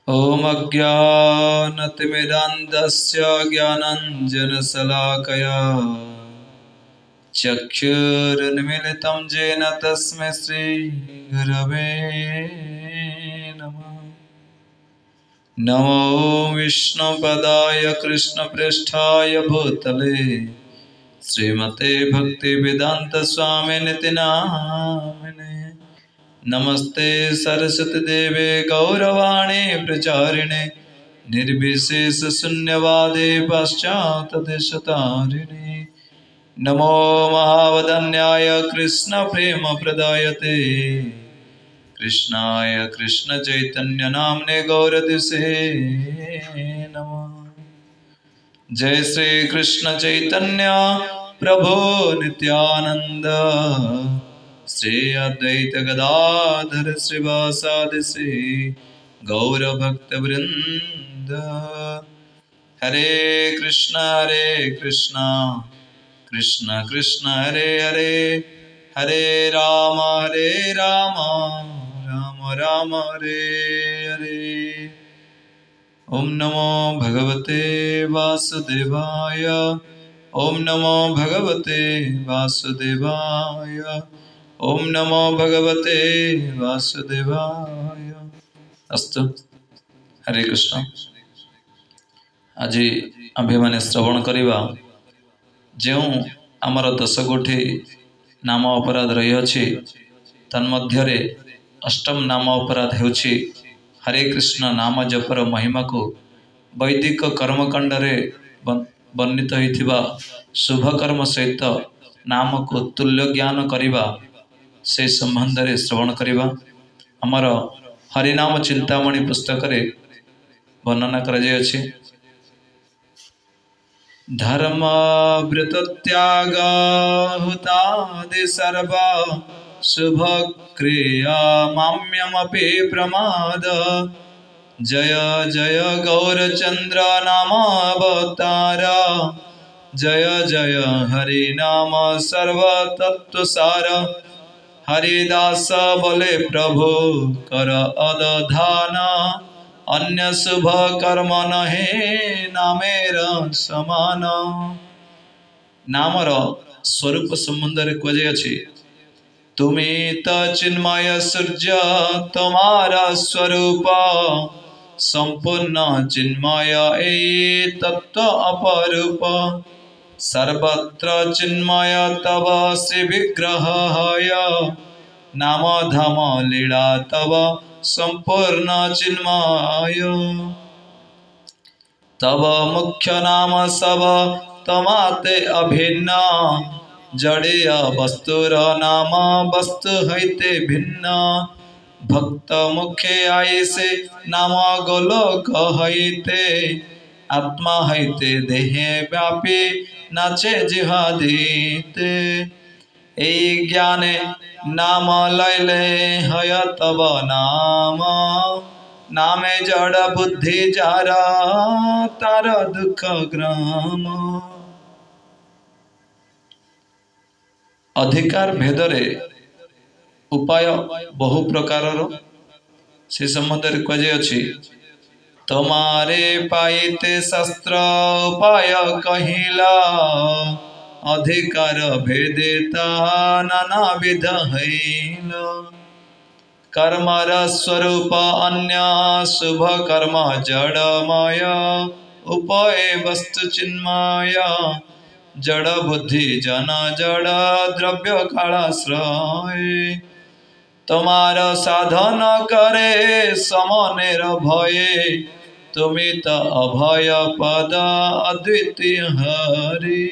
ॐ अज्ञानतिमिरान्धस्य ज्ञानाञ्जनशलाकया चक्षुरुन्मीलितं येन तस्मै श्रीगुरवे नमः। नमो विष्णुपदाय कृष्णप्रेष्ठाय भूतले श्रीमते भक्तिवेदान्तस्वामिनिति नामिने। नमस्ते सरस्वती देवे गौरवाणी प्रचारिणे निर्विशेष शून्यवादे पाश्चात्यदेशतारिणे। नमो महावदन्याय कृष्ण प्रेम प्रदायते कृष्णाय कृष्ण चैतन्य नामने गौरदिसे नमः। जय श्री कृष्ण चैतन्य प्रभो नित्यानंद श्री अद्वैत गदाधर श्रीवासादि श्री गौर भक्त वृंद। हरे कृष्ण कृष्ण कृष्ण हरे हरे, हरे राम राम राम हरे हरे। ओम नमो भगवते वासुदेवाय, ओम नमो भगवते वासुदेवाय, ओम नमो भगवते वासुदेवाय। अस्तु, हरे कृष्ण। आज आम्भे माने श्रवण करिबा जो आमर 10 कोटी नाम अपराध रही अछि तन्मध्यरे अष्टम नाम अपराध हेउछि हरे कृष्ण नाम जपर महिमा को वैदिक कर्मकांडरे वर्णित होइथिबा शुभ कर्म सहित नाम को तुल्य ज्ञान करिबा से संबंध रे श्रवण करिबा। हमर हरिनाम चिंतामणि पुस्तक रे वर्णना करा जाय अछि। धर्म व्रत त्याग हुतादि सर्वा शुभ क्रिया माम्यमपि प्रमाद। जय जय गौरचंद्र नामावतार, जय जय हरि नाम सर्वतत्वसार। हरिदास बोले प्रभु कर अदधान, अन्य शुभ कर्म नहे नामेर समान। नामर स्वरूप संबंध रे कहे अछि तुमी त चिन्मय सूर्य तुम्हारा स्वरूप, संपूर्ण चिन्मय ए तत्व अपरूप। सर्वत्र चिन्मय तव श्री विग्रहाय, नाम धाम लीला तव संपूर्ण चिन्मय। तव मुख्य नाम सब तमाते अभिन्न, जड़ीय वस्तुर नाम वस्तु हईते भिन्न। भक्त मुखे आईसे नाम गोलोक हईते, आत्मा हईते देहे व्यापी नाचे जिहादीते। ए ज्ञाने नाम लैले हय तव नाम, नामे जड़ बुद्धि जारा तार दुख ग्राम। अधिकार भेदरे उपाय बहु प्रकारर से संबंध रे कहे अछि तमारे पाइते शास्त्र उपाय कहिला, अधिकार भेदेता नाना विध हईला। कर्मर स्वरूप अन्य शुभ कर्म जड़मय, उपाय वस्तु चिन्मय। जड़ बुद्धि जन जड़ द्रव्य कालाश्रय, तुम्हार साधन करे समनेर भये। तुमी त अभय पद अद्वितीय हरि,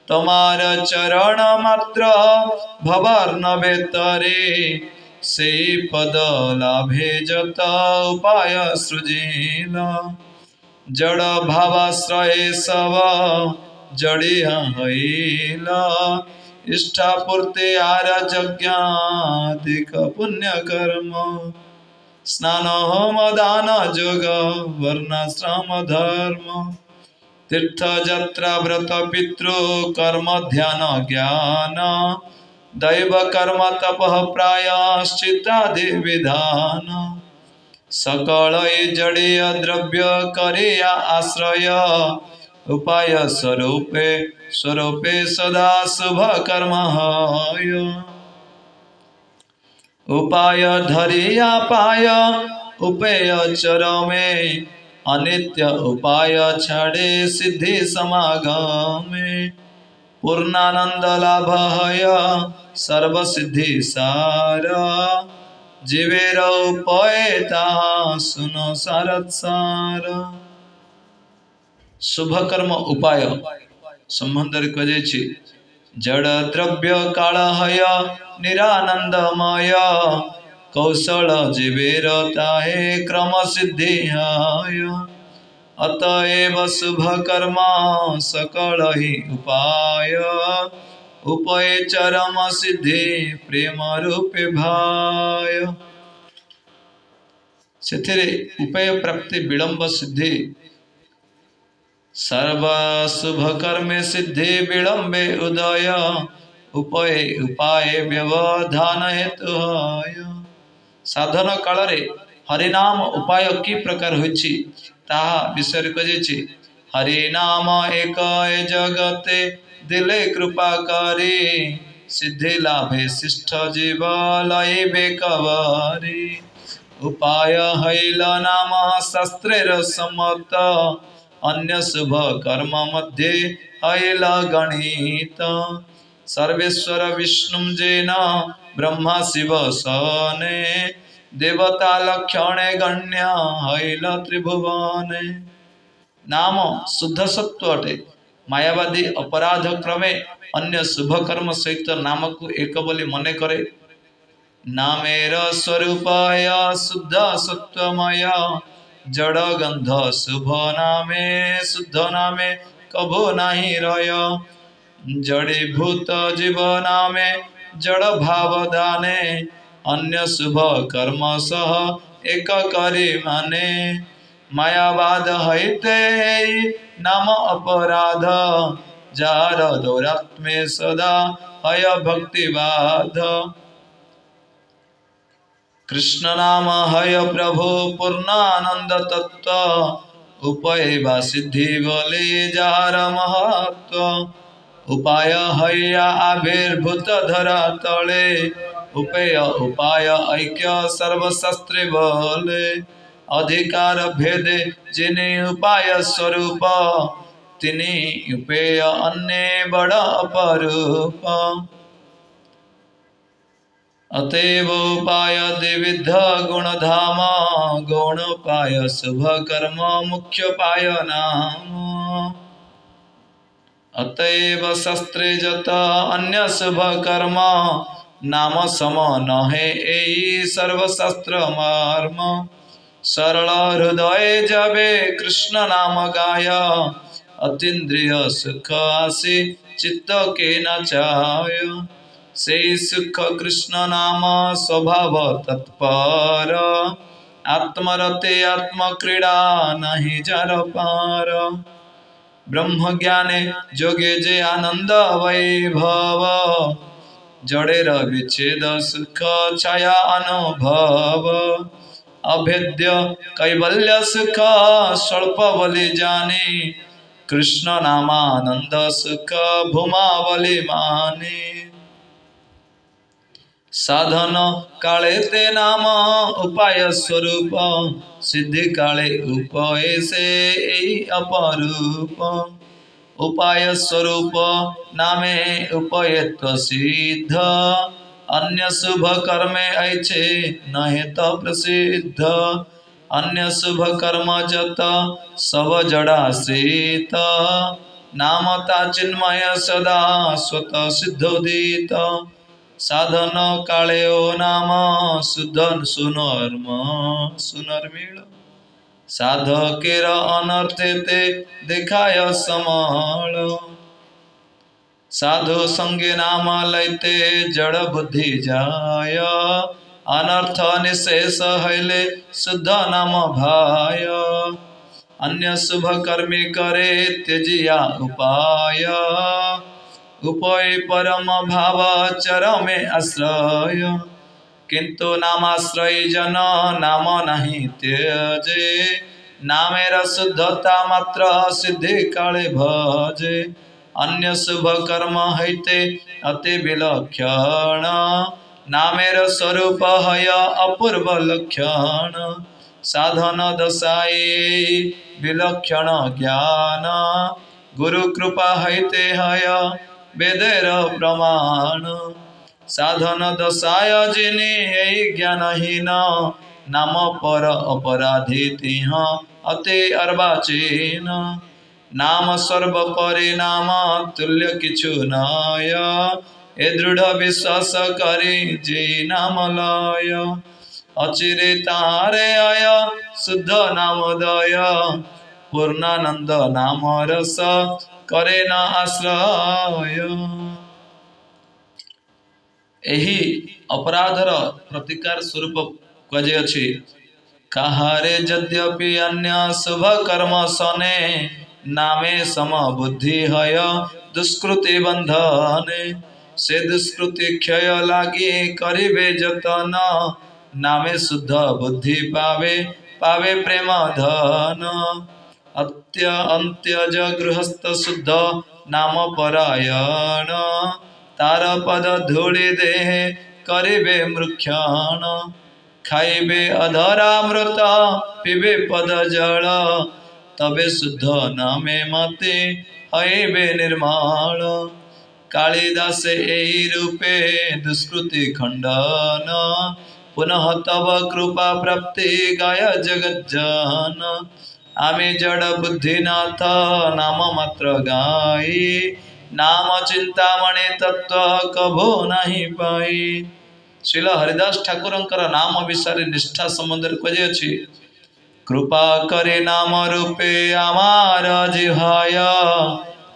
तुम्हार चरण मात्र भवार्णवे तरे। से पद लाभे जत उपाय सृजिला, जड़ भावाश्रय सब जड़िया हईला। इष्टापूर्ति आर यज्ञाधिक पुण्य कर्म, स्नान होम दान जोग वर्णाश्रम धर्म। तीर्थ यात्रा व्रत पितृ कर्म ध्यान ज्ञान, दैव कर्म तप प्रायश्चित्तादि विधान। सकल जड़ीय द्रव्य करिया आश्रय उपाय स्वरूपे सदा शुभ कर्म हय उपाय धरिया पाय उपेय चरमे अनित्य उपाय छाड़े सिद्धि समागमे पूर्णानंद लाभ हय सर्व सिद्धि सारा जीवेर उपायता सुनो सारथ सार शुभ कर्म उपाय संबंध कहे जड़ द्रव्य काल हय निरानंदमय कौशल जीवेर ताहे क्रम सिद्धि हय अतएव शुभ कर्म सकल ही उपाय उपय चरम सिद्धि प्रेम रूपे भाय से उपाय प्राप्ति विलंब सिद्धि सर्व शुभ कर्मे सिद्धि विलंबे उदय उपाय व्यवधान हेतु हय साधन काल रे हरिनाम उपाय कि प्रकार होइछि ताहा विषय कहे हरिनाम एक जगते दिले कृपा करी सिद्धि लाभे शिष्ट जीव लइबे कवारी उपाय हैल नाम शास्त्रेर सम्मत अन्य शुभ कर्म मध्ये हैल गणित सर्वेश्वर विष्णु जेन ब्रह्मा शिव सने देवता लक्षणे गण्य हैल त्रिभुवने नाम शुद्ध सत्व अटे मायावादी अपराध क्रमे अन्य शुभ कर्म सहित नाम को एक बोली मने करे नामेर स्वरूपाय शुद्ध सत्वमय जड़ गंध शुभ नामे शुद्ध नामे कभो नहीं रय जड़ीभूत जीव नामे जड़ भाव दाने अन्य शुभ कर्म सह एक करी माने मायावाद हईते नाम अपराध जार दौरात्मे सदा हय भक्तिवाद कृष्ण नाम हय प्रभु पूर्णानंद तत्व उपैवा सिद्धि बोले जार महत्व उपाय हया आविर्भूत धरा तले उपेय उपाय ऐक्य सर्वशास्त्रे बोले अधिकार भेदे जिन्हें उपाय स्वरूप तिनी उपेय अन्य बड़ा अपरूप अतएव उपाय द्विविध गुणधाम गौणोपाय शुभ कर्म मुख्य पाय नाम अतएव शास्त्रे जत अन्य शुभ कर्म नाम सम नहे एई सर्वशास्त्र मर्म सरल हृदय जबे कृष्ण नाम गाय अतीन्द्रिय सुख आसी चित्त के नचाय से सुख कृष्ण नाम स्वभाव तत्पर आत्मरते आत्म क्रीड़ा नहीं जार पार ब्रह्म ज्ञाने जोगे जे आनंद वैभव जड़ेर विच्छेद सुख छाया अनुभव अभेद्य कैवल्य सुख स्वल्प बलि जानी कृष्ण नामानंद सुख भूमा बलि मानी साधन काले ते नाम उपाय स्वरूप सिद्धि काले उपाय से अपरूप उपाय स्वरूप नामे उपायत्व सिद्ध अन्य शुभ कर्मे ऐचे नहे तो प्रसिद्ध अन्य शुभ कर्म जत सब जड़ाश्रित नामता चिन्मय सदा स्वत सिद्धोदित साधन काले ओ नाम सुधन सुनर्मिल साधकेर अनर्थे ते देखाय समल साधु संगे नाम लैते जड़ बुद्धि जाय अनर्थ निशेष हैले शुद्ध नाम भाय अन्य शुभ कर्मी करे त्यजिया उपाय उपाय परम भाव चरमे आश्रय किंतु नामाश्रय जन नाम नहीं त्यजे नामेर शुद्धता मात्र सिद्धि काले भजे अन्य शुभ कर्म हैते अति विलक्षण नामेर स्वरूप हय अपूर्व लक्षण साधन दशाई विलक्षण ज्ञान गुरु कृपा हैते हय वेदेर प्रमाण साधन दशाय जिनि ज्ञानहीन नाम पर अपराधी तिह अति अर्वाचीन नाम सर्व परिणाम तुल्य किछु नय ए दृढ़ विश्वास करी जे नाम लय अचिरे तारे आय शुद्ध नामोदय पूर्णानंद नाम रस करे न आश्रय एही अपराधर प्रतिकार स्वरूप कहुछि काहारे यद्यपि अन्य शुभ कर्म सने नामे सम बुद्धि हय दुष्कृति बंधने से दुष्कृति क्षय लागी करिबे जतन नामे शुद्ध बुद्धि पावे पावे प्रेम धन अत्य अंत्यज गृहस्थ शुद्ध नाम परायण तार पद धूଳି देह करिबे मृक्षण खाइबे अधरामृत पीबे पद जल तबे शुद्ध नामे मते हईबे निर्मल कालिदास एही रूपे दुष्कृति खंडन पुनः तब कृपा प्राप्ति गाय जगज्जन आमे जड़ बुद्धिनाथ नाम मात्र गाई नाम चिंतामणि तत्व कभो नहीं पाई श्रील हरिदास ठाकुरंकर नाम विषय निष्ठा संबंध कहुछि कृपा करे नाम रूपे आमार जिहाय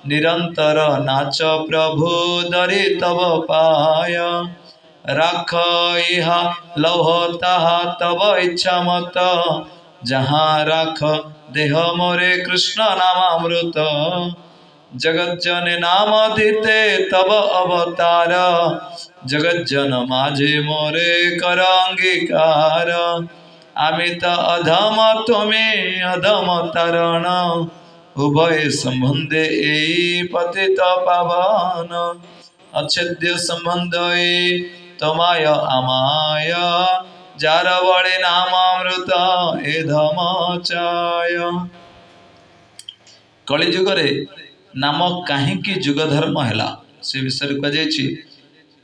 निरंतर नाच प्रभु दरि तब पाय राख इहा लौह ताहा तब इच्छा मत जहाँ राख देह मोरे कृष्ण नामामृत जगज्जन नाम दीते तब अवतार जगज्जन माझे मोरे कर अंगीकार अमित अधम तुम्हें अधम तारण उभय संबंधे ए पतित पावन अच्छेद्य संबंध ए तमाय अमाय जार बड़े नामामृत ए धम चाय कलिजुगरे नाम कहीं जुग धर्म है से विषय कहुछि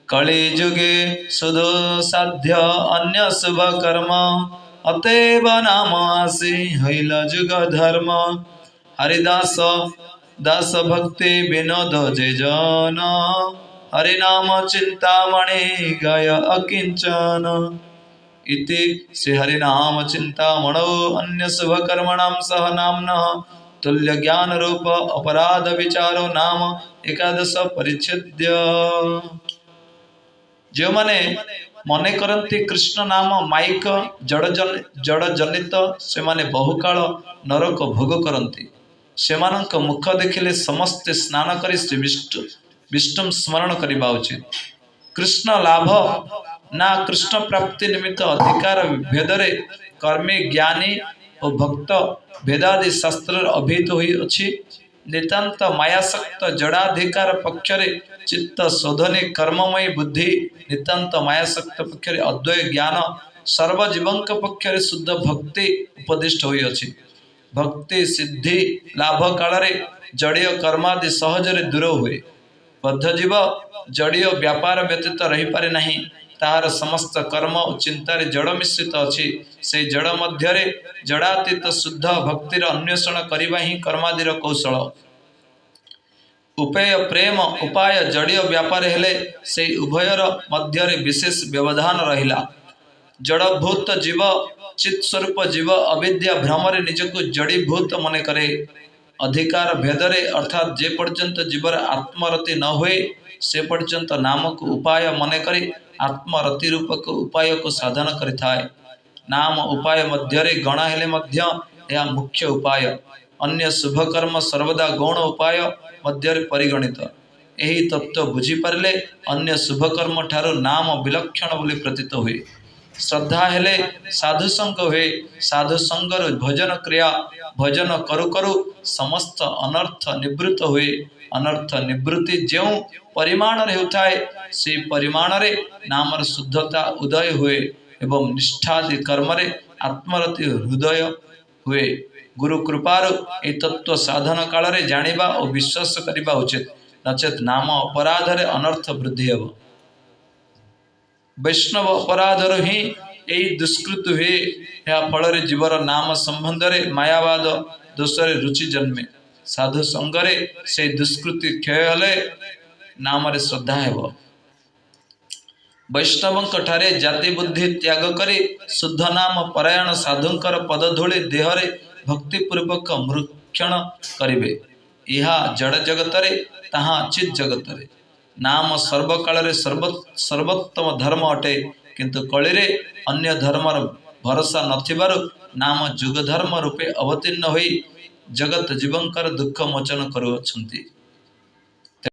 कली जुगे सुदो साध्य अन्य शुभ कर्म अतएव नाम आसी हईल जुग धर्म हरिदास दास भक्ति विनोद जे जन हरिनाम चिंतामणि गाय अकिंचन इति श्री हरिनाम चिंतामणौ अन्य शुभ कर्मणां सह नाम्नः तुल्य ज्ञान रूप अपराध विचारो नाम एकादश परिच्छेद्य जो माने मने करती कृष्ण नाम माइक जड़ जनित से माने बहुकाल नरक भोग करती सेमानंक मुख देखिले समस्ते स्नान करी श्री विष्णु स्मरण करवा उचित कृष्ण लाभ ना कृष्ण प्राप्ति निमित्त अधिकार भेदरे कर्मी ज्ञानी और भक्त भेदादि शास्त्र अभिहित हुई अछि नितांत मायासक्त जड़ाधिकार पक्षरे चित्त शोधने कर्ममयी बुद्धि नितांत मायासक्त पक्षरे अद्वय ज्ञान सर्वजीवंक पक्षरे शुद्ध भक्ति उपदिष्ट हुई अछि भक्ति सिद्धि लाभ कालरे जड़ीय कर्मादि सहजरे दूर हुए बद्ध जीव जड़ीय व्यापार व्यतीत रही पारे नहीं तार समस्त कर्म और चिंतार जड़ मिश्रित अच्छी से जड़ मध्यरे जड़ातीत शुद्ध भक्तिर अन्वेषण करवा ही कर्मादिर कौशल उपेय प्रेम उपाय जड़ीय व्यापार हेले से उभयर मध्यरे विशेष व्यवधान रहिला जड़भूत जीव चित स्वरूप जीव अविद्या भ्रमरे निजको जड़ीभूत मन करे अधिकार भेदरे अर्थात जे पर्यंत जीवर आत्मरति न हुए से पर्यंत नाम को उपाय मन करी आत्मरति रूपक उपाय को साधन करिथाए नाम उपाय मध्यरे गणा हेले मध्य यह मुख्य उपाय अन्य शुभ कर्म सर्वदा गौण उपाय मध्यरे परिगणित यही तत्व बुझी पारे अन्य शुभ कर्म ठारू नाम विलक्षण बोली प्रतीत हुए। श्रद्धा हेले साधु संग हुए साधु संगर भजन क्रिया भजन करू करू समस्त अनर्थ निवृत्त हुए अनर्थ निवृत्ति जो परिमाण रे उठाए से परिमाण रे नामर शुद्धता उदय हुए एवं निष्ठादि कर्म रे आत्मरति हृदय हुए गुरु कृपार ए तत्व साधन काल रे जानिबा और विश्वास करिबा उचित नचेत नाम अपराध रे अनर्थ वृद्धि हेब वैष्णव अपराधर ही यही दुष्कृत हुए या फल जीवर नाम संबंध रे मायावाद दोषरे रुचि जन्मे साधु संगरे से दुष्कृति क्षय हेले नाम रे श्रद्धा हेब वैष्णव ठारे जाति बुद्धि त्याग करी शुद्ध नाम परायण साधुंकर पद धूली देहरे भक्तिपूर्वक मृक्षण करिवे यह जड़ जगत रे ताहा चित जगत रे नाम सर्वकाल रे सर्वोत्तम धर्म अटे किंतु कली रे अन्य धर्मर भरोसा नथिबारु नाम जुग धर्म रूपे अवतीर्ण होई जगत जीवंकर दुख मोचन करुअछंती।